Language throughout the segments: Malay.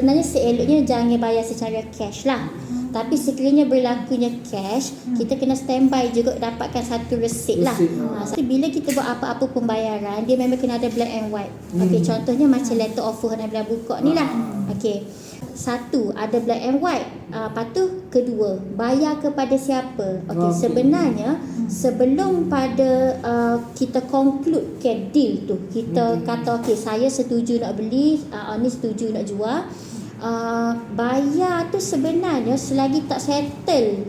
Sebenarnya seeloknya jangan bayar secara cash lah. Tapi sekiranya berlakunya cash, kita kena standby juga dapatkan satu resit lah. Bila kita buat apa-apa pembayaran, dia memang kena ada black and white. Okey, contohnya macam letter offer Nabila buka ni lah. Okey. Satu, ada black and white. Lepas tu, kedua, bayar kepada siapa? Okey, sebenarnya sebelum pada kita conclude ke deal tu, kita kata okey, saya setuju nak beli, ni setuju nak jual. Bayar tu sebenarnya selagi tak settle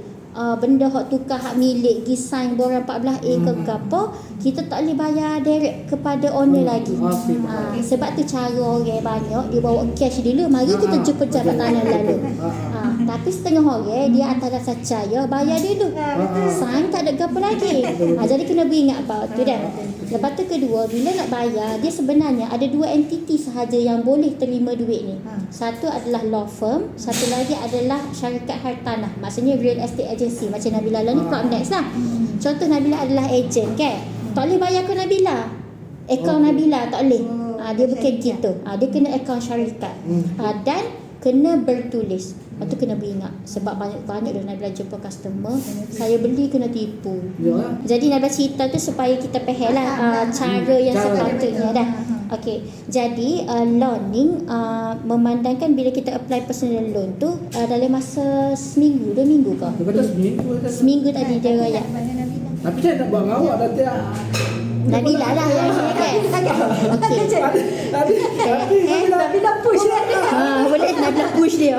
benda hak tukar hak milik pergi sign borang 14A ke apa, kita tak boleh bayar direct kepada owner lagi. Sebab tu cara orang banyak dia bawa cash dulu, mari kita jumpa pejabat tanah lalu. Tapi setengah orang dia atas rasa percaya bayar dulu, sign tak ada apa lagi. Jadi kena beringat about tu dah. Lepas tu kedua, bila nak bayar, dia sebenarnya ada dua entiti sahaja yang boleh terima duit ni. Satu adalah law firm, satu lagi adalah syarikat hartanah, maksudnya real estate agency. Macam Nabila lah ni Propnex lah. Contoh Nabila adalah ejen kan, tak boleh bayar ke Nabila, akaun Nabila tak boleh. Dia bukan gitu. Dia kena akaun syarikat. Dan kena bertulis. Lepas tu kena beringat. Sebab banyak-banyak dah Nabila jumpa customer, saya beli kena tipu. Jadi Nabila cerita tu supaya kita faham lah cara yang sepatutnya dah. Okey. Jadi loaning memandangkan bila kita apply personal loan tu dalam masa seminggu, 2 minggu ke? Seminggu tadi dia raya. Tapi saya nak buat awak nanti. Nabila lah yang ni kan. Okey. Nabila push lah. Boleh Nabila push dia.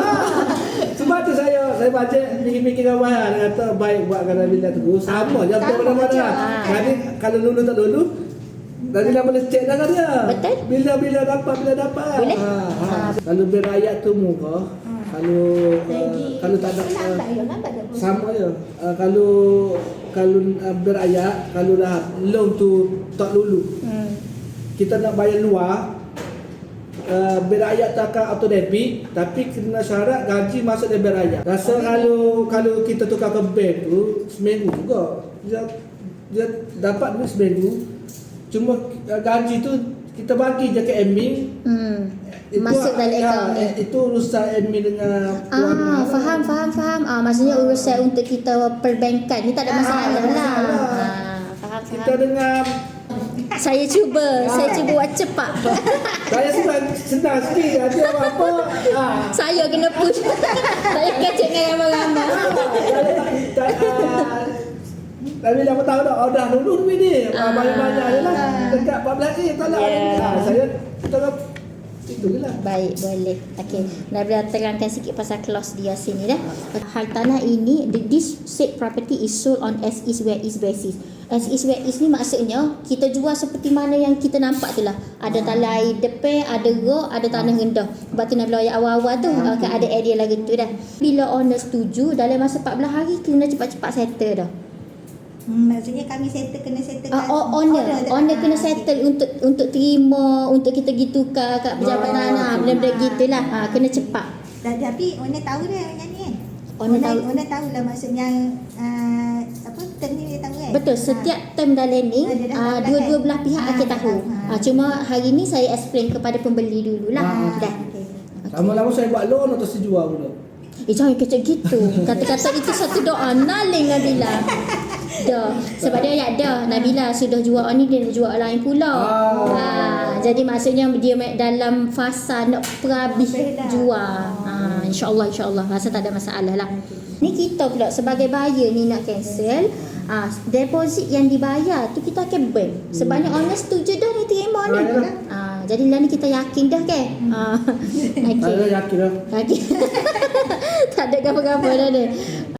Sebab tu saya baca fikir-fikir awal, dia kata baik buatkan Nabila tu. Sama je apa mana-mana. Jadi kalau lulu tak lulu, Nabila boleh check dah dia. Betul. Bila dapat. Boleh. Kalau berayak tu muka, kalau tak ada sama je. Kalau berayak, kalau dah loan tu tak lulu, kita nak bayar luar, berayak tak akan auto debit, tapi kena syarat gaji masuk dari berayak. Rasa kalau kita tukar ke bank tu seminggu juga dia dapat duit seminggu, cuma gaji tu kita bagi je ke admin. Masuk dalam akaun ni. Itu urusan admin dengan faham. Maksudnya urusan untuk kita perbankan ni tak ada masalah lah. Faham. Kita dengan Saya cuba buat cepat. saya senang sikit. Ada apa-apa Saya kena push. Saya kecek dengan ramai-ramai. Tapi dah tahu dah dulu duit ni. Banyak-banyak je lah. Dekat 14A tak lah. Saya tengah itu je lah. Baik, boleh. Okey, Nabila terangkan sikit pasal clause dia sini dah. Hartanah ini, this said property is sold on as is where is basis. As is where is ni maksudnya kita jual seperti mana yang kita nampak tu lah. Ada talai depan, ada road, ada tanah rendah. Sebab tu Nabila ayat awal-awal tu kan ada area lagi tu dah. Bila owner setuju, dalam masa 14 hari kena cepat-cepat settle dah. Maksudnya kami kena settle owner kena settle untuk terima, untuk kita pergi tukar kat pejabat tanah, benda-benda gitulah. Kena cepat. Tapi owner tahu dah macam ni kan. Owner tahu lah maksudnya term ni dia tahu kan. Betul, setiap term dalam ni dua-dua belah pihak akan tahu. Cuma hari ni saya explain kepada pembeli dululah. Dah. Lama-lama saya buat loan atau saya jual pula. Jangan kecek gitu. Kata-kata itu satu doa naling Nabila. Dah. Sebab dia ayat dah Nabila sudah jual ni, dia jual lain pula. Jadi maksudnya dia dalam fasa nak perhabis jual. InsyaAllah rasa tak ada masalah lah. Ni kita pula sebagai buyer ni nak cancel, deposit yang dibayar tu kita akan burn. Sebabnya owner setuju dah ni terima ni. Jadi lah ni kita yakin dah kan. Saya yakin dah. Tak ada apa-apa dah dia.